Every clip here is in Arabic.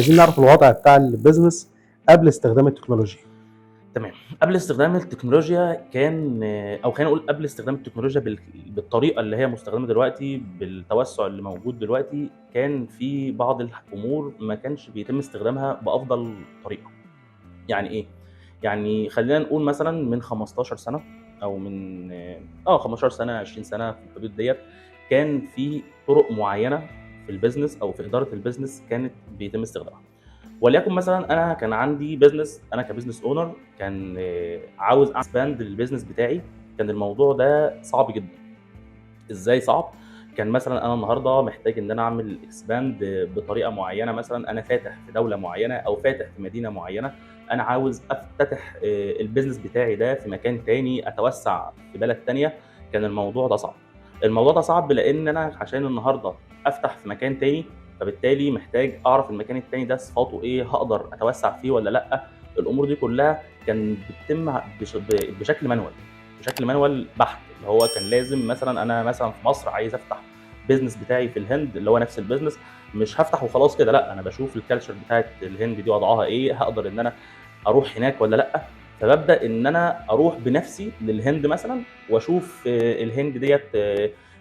عايزين نعرف الوضع بتاع البيزنس قبل استخدام التكنولوجيا. تمام. قبل استخدام التكنولوجيا كان او خلينا نقول قبل استخدام التكنولوجيا بالطريقه اللي هي مستخدمه دلوقتي، بالتوسع اللي موجود دلوقتي، كان في بعض الامور ما كانش بيتم استخدامها بافضل طريقه. يعني ايه؟ يعني خلينا نقول مثلا من 15 سنه او من 15 سنه 20 سنه، في الحدود ديت كان في طرق معينه في البيزنس او في اداره البيزنس كانت بيتم استخدامها. وليكن مثلا انا كان عندي بيزنس، انا كبزنس اونر كان عاوز اكسباند البيزنس بتاعي. كان الموضوع ده صعب جدا. ازاي صعب؟ كان مثلا انا النهارده محتاج ان انا اعمل اكسباند بطريقه معينه. مثلا انا فاتح في دوله معينه او فاتح في مدينه معينه، انا عاوز افتتح البيزنس بتاعي ده في مكان تاني، اتوسع في بلد تانيه. كان الموضوع ده صعب. الموضوع ده صعب لان انا عشان النهارده افتح في مكان تاني، فبالتالي محتاج اعرف المكان التاني ده صفاته ايه، هقدر اتوسع فيه ولا لا. الامور دي كلها كان بتتم بشكل مانوال، بشكل مانوال بحت. اللي هو كان لازم مثلا انا مثلا في مصر عايز افتح بيزنس بتاعي في الهند اللي هو نفس البيزنس، مش هفتح وخلاص كده، لا، انا بشوف الكالتشر بتاعت الهند دي وضعها ايه، هقدر ان انا اروح هناك ولا لا. فببدا ان انا اروح بنفسي للهند مثلا واشوف الهند ديت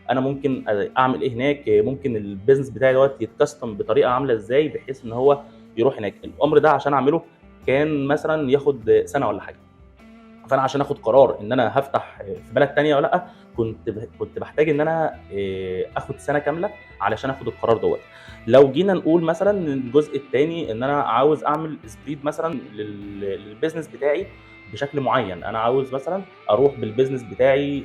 انا ممكن اعمل ايه هناك، ممكن البيزنس بتاعي دوت يتكستم بطريقه عامله ازاي بحيث ان هو يروح هناك. الامر ده عشان اعمله كان مثلا ياخد سنه ولا حاجه. فانا عشان اخد قرار ان انا هفتح في بلد تانية ولا لا، كنت بحتاج ان انا اخد سنه كامله علشان اخد القرار دوت. لو جينا نقول مثلا الجزء الثاني ان انا عاوز اعمل سبريد مثلا للبيزنس بتاعي بشكل معين، انا عاوز مثلا اروح بالبيزنس بتاعي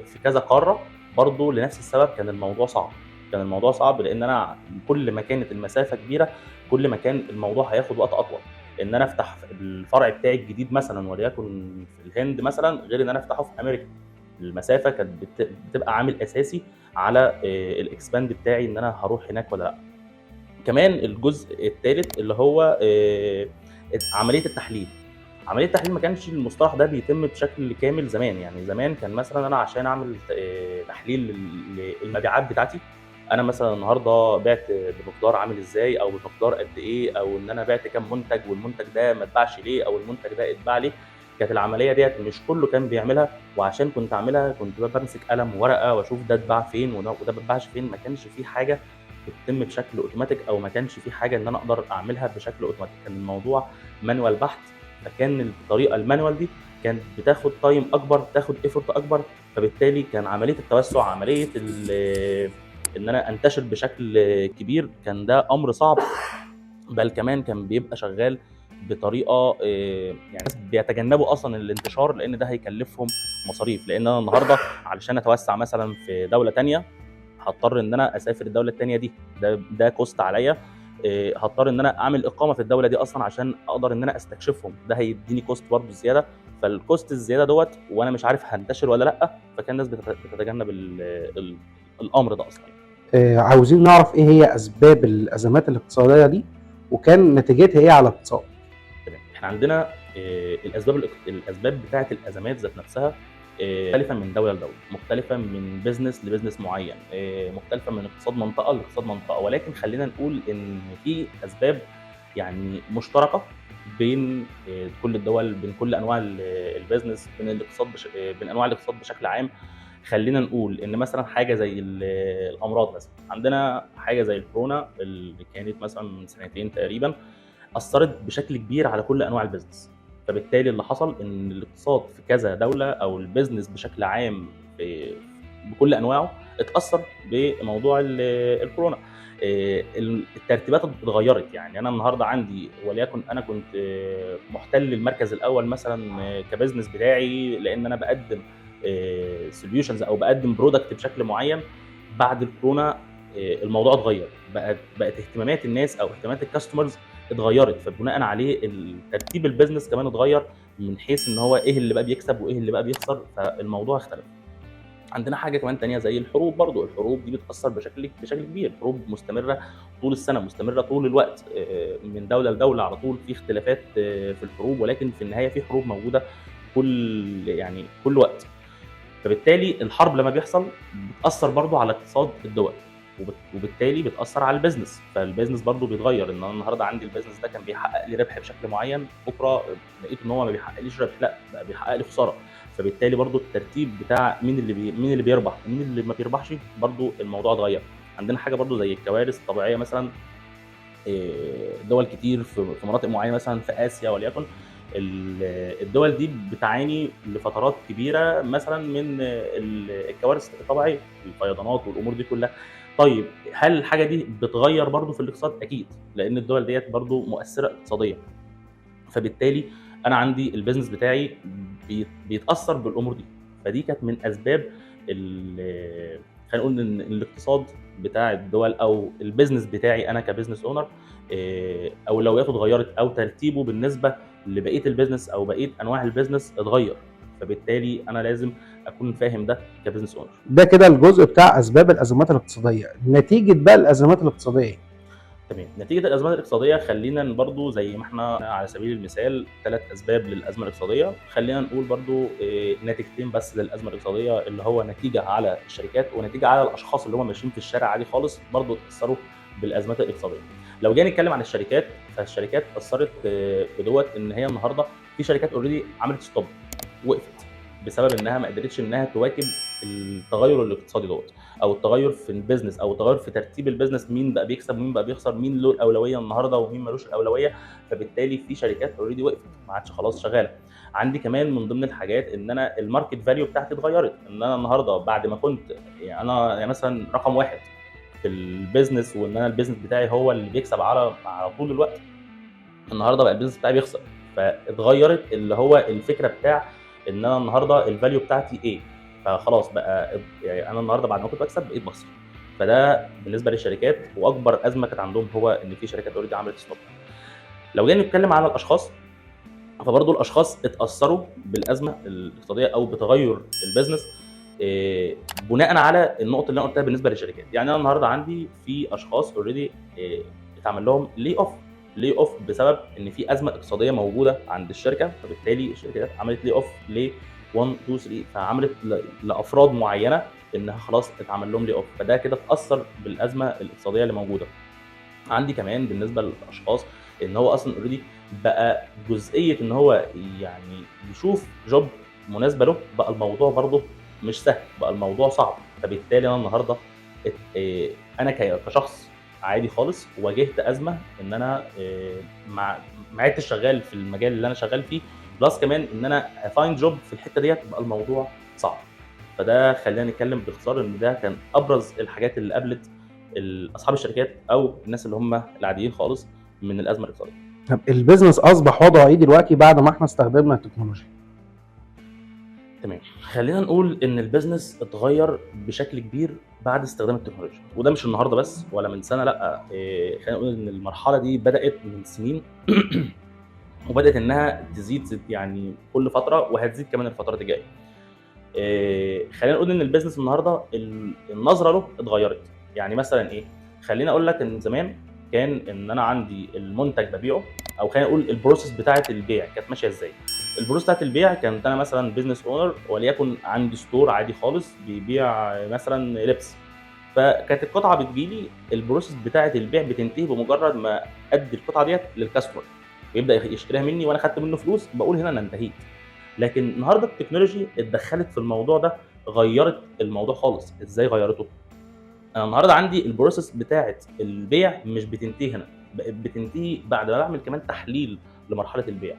في كذا قاره، برضه لنفس السبب كان الموضوع صعب. كان الموضوع صعب لان انا كل ما كانت المسافه كبيره كل ما كان الموضوع هياخد وقت اطول. ان انا افتح الفرع بتاعي الجديد مثلا وليكن في الهند مثلا، غير ان انا افتحه في امريكا. المسافه كانت بتبقى عامل اساسي على الاكسباند بتاعي ان انا هروح هناك ولا لا. كمان الجزء الثالث اللي هو عمليه التحليل. عمليه التحليل ما كانش المصطلح ده بيتم بشكل كامل زمان. يعني زمان كان مثلا انا عشان اعمل تحليل للمبيعات بتاعتي، انا مثلا النهارده بعت بمقدار عامل ازاي او بمقدار قد ايه، او ان انا بعت كام منتج والمنتج ده ما اتباعش ليه او المنتج ده اتباع ليه. كانت العمليه ديت مش كله كان بيعملها، وعشان كنت اعملها كنت بمسك قلم وورقه واشوف ده اتباع فين وده ما اتباعش فين. ما كانش في حاجه بتتم بشكل اوتوماتيك، او ما كانش في حاجه ان انا اقدر اعملها بشكل اوتوماتيك. كان الموضوع مانوال بحت. فكان الطريقه المانوال دي كانت بتاخد تايم اكبر، بتاخد ايفورت اكبر. فبالتالي كان عمليه التوسع، عمليه ان انا انتشر بشكل كبير، كان ده امر صعب. بل كمان كان بيبقى شغال بطريقه يعني الناس بيتجنبوا اصلا الانتشار لان ده هيكلفهم مصاريف. لان انا النهارده علشان اتوسع مثلا في دوله تانية هضطر ان انا اسافر الدوله الثانيه دي، ده كوست عليا. هضطر ان انا اعمل اقامه في الدوله دي اصلا عشان اقدر ان انا استكشفهم، ده هيديني كوست برضه زياده. فالكوست الزياده دوت وانا مش عارف هنتشر ولا لا، فكان الناس بتتجنب الامر ده اصلا. عاوزين نعرف ايه هي اسباب الازمات الاقتصاديه دي وكان نتيجتها ايه على الاقتصاد. تمام. احنا عندنا الاسباب بتاعه الازمات ذات نفسها مختلفه من دوله لدوله، مختلفه من بزنس لبزنس معين، مختلفه من اقتصاد منطقه لاقتصاد منطقه. ولكن خلينا نقول ان في اسباب يعني مشتركه بين كل الدول، بين كل انواع البيزنس، بين الاقتصاد بين انواع الاقتصاد بشكل عام. خلينا نقول ان مثلا حاجه زي الامراض. مثلا عندنا حاجه زي الكورونا اللي كانت مثلا من سنتين تقريبا، اثرت بشكل كبير على كل انواع البيزنس. فبالتالي اللي حصل ان الاقتصاد في كذا دوله او البيزنس بشكل عام بكل انواعه اتاثر بموضوع الكورونا. الترتيبات اتغيرت. يعني انا النهارده عندي وليكن انا كنت محتل المركز الاول مثلا كبزنس بتاعي لان انا بقدم سوليوشنز او بقدم برودكت بشكل معين. بعد الكورونا الموضوع اتغير، بقت اهتمامات الناس او اهتمامات الكاستمرز اتغيرت. فبناء عليه ترتيب البيزنس كمان اتغير من حيث ان هو ايه اللي بقى بيكسب وايه اللي بقى بيخسر. فالموضوع اختلف. عندنا حاجه كمان تانية زي الحروب. برضو الحروب دي بتاثر بشكل كبير. حروب مستمره طول السنه، مستمره طول الوقت، من دوله لدوله على طول في اختلافات في الحروب، ولكن في النهايه في حروب موجوده كل وقت. فبالتالي الحرب لما بيحصل بتاثر برضو على اقتصاد الدول. وبالتالي بتاثر على البيزنس، فالبيزنس برضو بيتغير. ان انا النهارده عندي البيزنس ده كان بيحقق لي ربح بشكل معين، بكره لقيت ان هو ما بيحققليش ربح، لا بقى بيحقق لي خساره. فبالتالي برضو الترتيب بتاع مين اللي بيربح ومين اللي ما بيربحش، برضو الموضوع اتغير. عندنا حاجه برضو زي الكوارث الطبيعيه مثلا، دول كتير في مناطق معينه مثلا في اسيا وليكن، الدول دي بتعاني لفترات كبيره مثلا من الكوارث الطبيعيه، الفيضانات والامور دي كلها. طيب هل الحاجه دي بتغير برضو في الاقتصاد؟ اكيد، لان الدول ديت برضو مؤثره اقتصاديا. فبالتالي انا عندي البيزنس بتاعي بيتاثر بالامور دي. فدي كانت من اسباب خلينا نقول ان الاقتصاد بتاع الدول او البيزنس بتاعي انا كبزنس اونر اولوياته اتغيرت، او ترتيبه بالنسبه لبقيه البيزنس او بقيه انواع البيزنس اتغير. فبالتالي انا لازم اكون فاهم ده كبزنس اونر. ده كده الجزء بتاع اسباب الازمات الاقتصاديه. نتيجه بقى الازمات الاقتصاديه، تمام. نتيجه الازمات الاقتصاديه، خلينا برضو زي ما احنا على سبيل المثال 3 اسباب للازمه الاقتصاديه، خلينا نقول برضو نتيجتين بس للازمه الاقتصاديه، اللي هو نتيجه على الشركات ونتيجه على الاشخاص اللي هم ماشيين في الشارع عادي خالص، برضو اتاثروا بالازمات الاقتصاديه. لو جينا نتكلم عن الشركات، فالشركات اتاثرت بدوت ان هي النهارده في شركات اوريدي عملت ستوب، وقفت بسبب انها ما قدرتش انها تواكب التغير الاقتصادي دوت، او التغير في البيزنس، او التغير في ترتيب البيزنس، مين بقى بيكسب ومين بقى بيخسر، مين له الاولويه النهارده ومين ملوش الاولويه. فبالتالي في شركات اوريدي وقفت ما عادش خلاص شغاله. عندي كمان من ضمن الحاجات ان انا الماركت فاليو بتاعتي اتغيرت، ان انا النهارده بعد ما كنت انا مثلا رقم واحد في البيزنس، وان انا البيزنس بتاعي هو اللي بيكسب على طول الوقت، النهارده بقى البيزنس بتاعي بيخسر. فاتغيرت اللي هو الفكره بتاع ان انا النهارده الفاليو بتاعتي ايه، فخلاص بقى يعني انا النهارده بعد ما كنت بكسب بقيت بخسر. فده بالنسبه للشركات، واكبر ازمه كانت عندهم هو ان في شركات اوريدي عملت ستوب. لو جينا نتكلم على الاشخاص، فبرضه الاشخاص اتاثروا بالازمه الاقتصاديه او بتغير البيزنس بناء على النقطه اللي انا قلتها بالنسبه للشركات. يعني انا النهارده عندي في اشخاص اوريدي اتعمل لهم لي اوف بسبب ان في ازمه اقتصاديه موجوده عند الشركه، فبالتالي الشركه عملت لي اوف ل 1 2 3، فعملت لافراد معينه انها خلاص اتعمل لهم لي اوف، فده كده اتاثر بالازمه الاقتصاديه اللي موجوده. عندي كمان بالنسبه للاشخاص ان هو اصلا اوريدي بقى جزئيه ان هو يعني يشوف جوب مناسبه له، بقى الموضوع برضه مش سهل، بقى الموضوع صعب. فبالتالي انا النهارده انا كشخص عادي خالص واجهت ازمه ان انا ما عدتش شغال في المجال اللي انا شغال فيه، بلس كمان ان انا افايند جوب في الحته ديت، بقى الموضوع صعب. فده خلينا نتكلم باختصار ان ده كان ابرز الحاجات اللي قابلت اصحاب الشركات او الناس اللي هم العاديين خالص من الازمه الاقتصاديه. طب البيزنس اصبح وضعه ايه دلوقتي بعد ما احنا استخدمنا التكنولوجيا؟ تمام، خلينا نقول ان البيزنس اتغير بشكل كبير بعد استخدام التكنولوجيا، وده مش النهارده بس ولا من سنه، لا خلينا نقول ان المرحله دي بدات من سنين وبدات انها تزيد يعني كل فتره، وهتزيد كمان الفترات الجايه. خلينا نقول ان البيزنس النهارده النظره له اتغيرت. يعني مثلا ايه؟ خلينا اقول لك ان زمان كان ان انا عندي المنتج ببيعه، او خلينا نقول البروسيس بتاعه البيع كانت ماشيه ازاي. البروسيس بتاعه البيع كانت انا مثلا بيزنس اونر وليكن عندي ستور عادي خالص بيبيع مثلا لبس، فكانت القطعه بتجيلي، البروسيس بتاعه البيع بتنتهي بمجرد ما ادي القطعه ديت للكاستمر ويبدا يشتريها مني وانا خدت منه فلوس، بقول هنا انا انتهيت. لكن النهارده التكنولوجي اتدخلت في الموضوع ده، غيرت الموضوع خالص. ازاي غيرته؟ انا النهارده عندي البروسيس بتاعه البيع مش بتنتهي هنا، بقت بتنتهي بعد ما بعمل كمان تحليل لمرحله البيع.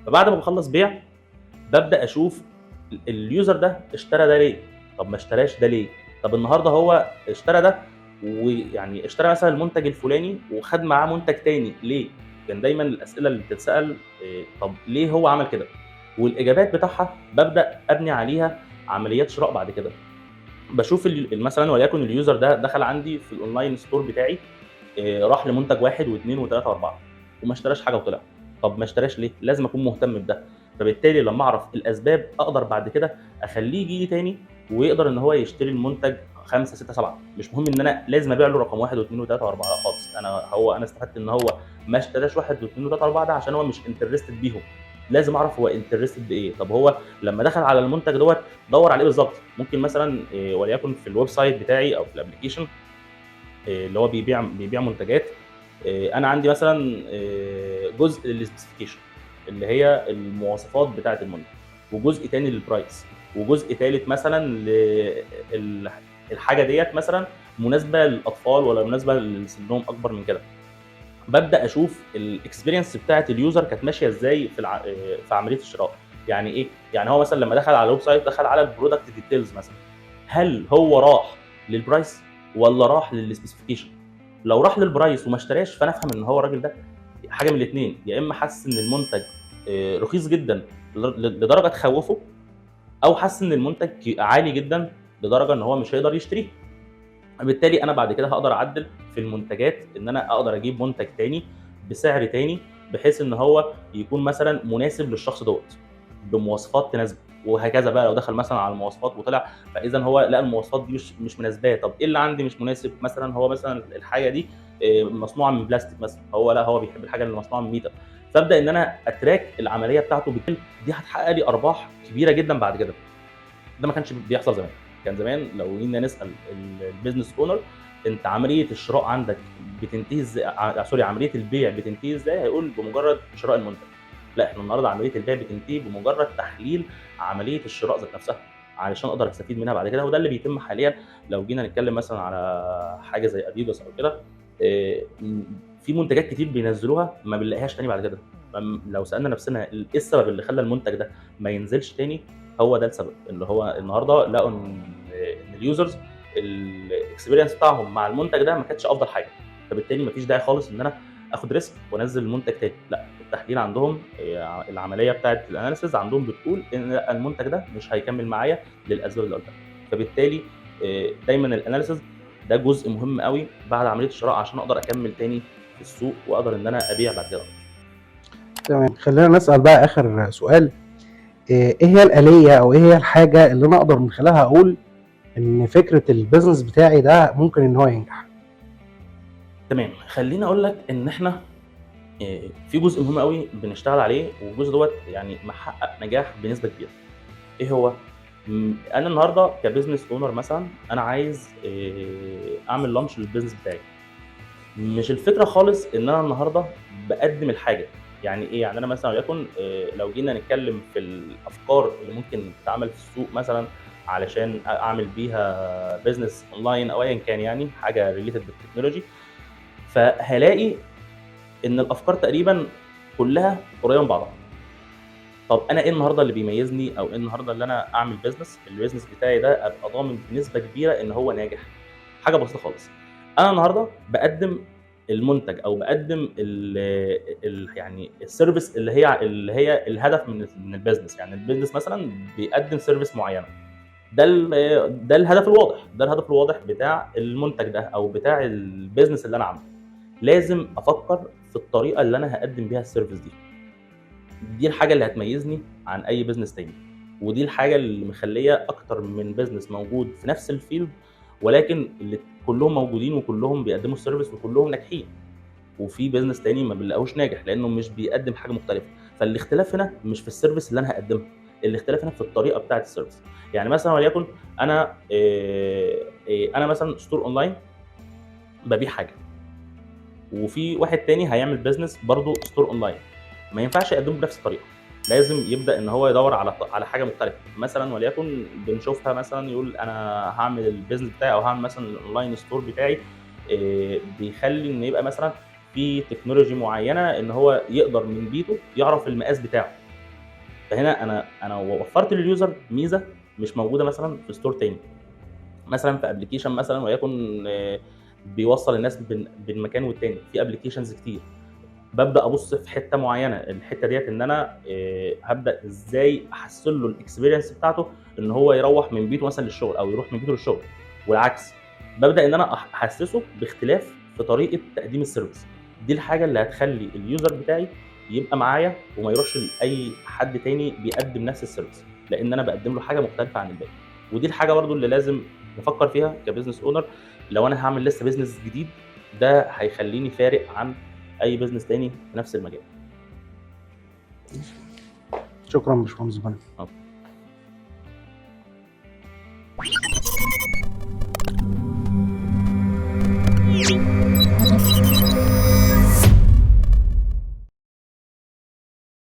فبعد ما بخلص بيع ببدا اشوف اليوزر ده اشترى ده ليه، طب ما اشتراش ده ليه، طب النهارده هو اشترى ده ويعني اشترى مثلا المنتج الفلاني وخد معاه منتج تاني ليه؟ كان دايما الاسئله اللي بتتسال طب ليه هو عمل كده؟ والاجابات بتاعها ببدا ابني عليها عمليات شراء بعد كده. بشوف مثلا وليكن اليوزر ده دخل عندي في الاونلاين ستور بتاعي، راح لمنتج واحد واثنين وثلاثه واربعه وما اشتراش حاجه وطلع. طب ما اشتراش ليه؟ لازم اكون مهتم بده. فبالتالي لما اعرف الاسباب اقدر بعد كده اخليه يجي لي تاني ويقدر ان هو يشتري المنتج 5 6 7. مش مهم ان انا لازم ابيع له رقم 1 و2 و3 و4 خالص. انا استفدت ان هو ما اشتراش 1 و2 و3 و4 ده عشان هو مش انترستد بيهم. لازم اعرف هو انترستد بايه. طب هو لما دخل على المنتج دور عليه بالظبط. ممكن مثلا وليكن في الويب سايت بتاعي او في الابلكيشن اللي هو بيبيع منتجات. انا عندي مثلا جزء للسبيسيفيكيشن اللي هي المواصفات بتاعه المنتج، وجزء تاني للبرايس، وجزء ثالث مثلا الحاجه ديت مثلا مناسبه للاطفال ولا مناسبه لسنهم اكبر من كده. ببدا اشوف الاكسبيرينس بتاعه اليوزر كانت ماشيه ازاي في عمليه الشراء. يعني ايه؟ يعني هو مثلا لما دخل على الويب سايت دخل على البرودكت ديتيلز مثلا، هل هو راح للبرايس ولا راح للسبيسيفيكيشن؟ لو راح للبرايس وما اشتراش، فانا افهم ان هو الراجل ده حاجه من الاثنين، يا اما حاسس ان المنتج رخيص جدا لدرجه تخوفه، او حاسس ان المنتج عالي جدا لدرجه ان هو مش هيقدر يشتريه. بالتالي انا بعد كده هقدر اعدل في المنتجات، ان انا اقدر اجيب منتج تاني بسعر تاني، بحيث ان هو يكون مثلا مناسب للشخص دوت بمواصفات تناسبه. وهكذا بقى لو دخل مثلا على المواصفات وطلع فاذا هو لا المواصفات دي مش مناسباه، طب ايه اللي عندي مش مناسب؟ مثلا هو مثلا الحاجه دي مصنوعه من بلاستيك مثلا، هو لا هو بيحب الحاجه اللي مصنوعه من ميتال، فابدا ان انا اتراك العمليه بتاعته دي هتحقق لي ارباح كبيره جدا بعد كده. ده ما كانش بيحصل زمان. كان زمان لو جينا نسال البيزنس اونر انت عمليه الشراء عندك بتنتهي ازاي، سوري عمليه البيع بتنتهي ازاي، هيقول بمجرد شراء المنتج. لا، احنا النهارده عمليه البيع بتنتهي بمجرد تحليل عمليه الشراء ذات نفسها علشان اقدر استفيد منها بعد كده. وده اللي بيتم حاليا. لو جينا نتكلم مثلا على حاجه زي اديداس او كده، في منتجات كتير بينزلوها ما بنلاقيهاش تاني بعد كده. لو سالنا نفسنا ايه السبب اللي خلى المنتج ده ما ينزلش تاني، هو ده السبب. اللي هو النهارده لقوا ان اليوزرز الاكسبيرينس بتاعهم مع المنتج ده ما كانتش افضل حاجه، فبالتالي ما فيش داعي خالص ان انا اخد ريسك وانزل منتج تاني. لا، التحليل عندهم العمليه بتاعه الاناليسيز عندهم بتقول ان المنتج ده مش هيكمل معايا للاسباب اللي قلتها. فبالتالي دايما الاناليسيز ده جزء مهم قوي بعد عمليه الشراء عشان اقدر اكمل تاني في السوق واقدر ان انا ابيع بعد كده. تمام، خلينا نسال بقى اخر سؤال. ايه هي الآلية او ايه هي الحاجه اللي انا اقدر من خلالها اقول ان فكره البيزنس بتاعي ده ممكن ان هو ينجح؟ تمام، خليني اقول لك ان احنا في جزء مهم قوي بنشتغل عليه، والجزء دوت يعني محقق نجاح بنسبه كبيره. ايه هو؟ انا النهارده كبزنس اونر مثلا انا عايز اعمل لانش للبيزنس بتاعي. مش الفكره خالص ان انا النهارده بقدم الحاجه. يعني ايه؟ يعني انا مثلا وليكن لو جينا نتكلم في الافكار اللي ممكن تتعمل في السوق مثلا علشان اعمل بيها بيزنس اونلاين او ايا كان، يعني حاجه ريليتد بالتكنولوجي، فهلاقي ان الافكار تقريبا كلها قريبه من بعضها. طب انا ايه النهارده اللي بيميزني، او ايه النهارده اللي انا اعمل البيزنس بتاعي ده ابقى ضامن بنسبه كبيره ان هو ناجح؟ حاجه بسيطه خالص. انا النهارده بقدم المنتج او بقدم يعني السيرفيس اللي هي الهدف من البيزنس. يعني البيزنس مثلا بيقدم سيرفيس معينه، ده الهدف الواضح، ده الهدف الواضح بتاع المنتج ده او بتاع البيزنس اللي انا عامله. لازم افكر في الطريقه اللي انا هقدم بيها السيرفيس دي الحاجه اللي هتميزني عن اي بزنس تاني، ودي الحاجه اللي مخليه اكتر من بزنس موجود في نفس الفيلد ولكن اللي كلهم موجودين وكلهم بيقدموا السيرفيس وكلهم ناجحين، وفي بزنس تاني ما بنلاقوش ناجح لانه مش بيقدم حاجه مختلفه. فالاختلاف هنا مش في السيرفيس اللي انا هقدمها، الاختلاف هنا في الطريقه بتاعه السيرفيس. يعني مثلا وليكن انا مثلا ستور اونلاين ببيع حاجه، وفي واحد تاني هيعمل بزنس برضه ستور اونلاين، ما ينفعش يقدمه بنفس الطريقه. لازم يبدا ان هو يدور على حاجه مختلفه. مثلا وليكن بنشوفها مثلا يقول انا هعمل البيزنس بتاعي او هعمل مثلا الاونلاين ستور بتاعي، بيخلي ان يبقى مثلا في تكنولوجي معينه ان هو يقدر من بيته يعرف المقاس بتاعه. فهنا انا وفرت لليوزر ميزه مش موجوده مثلا في ستور تاني، مثلا في ابلكيشن مثلا وليكن بيوصل الناس بين مكان والتاني. في ابلكيشنز كتير ببدا ابص في حته معينه، الحته ديت ان انا هبدا ازاي احسن له الاكسبيرينس بتاعته ان هو يروح من بيته مثلا للشغل او يروح من بيته للشغل، والعكس. ببدا ان انا احسسه باختلاف في طريقه تقديم السيرفيس. دي الحاجه اللي هتخلي اليوزر بتاعي يبقى معايا وما يروحش لاي حد تاني بيقدم نفس السيرفيس، لان انا بقدم له حاجه مختلفه عن الباقي. ودي الحاجه برضو اللي لازم نفكر فيها كبزنس اونر. لو انا هعمل لسه بزنس جديد، ده هيخليني فارق عن اي بزنس تاني في نفس المجال. شكرا باشمهندس غانم.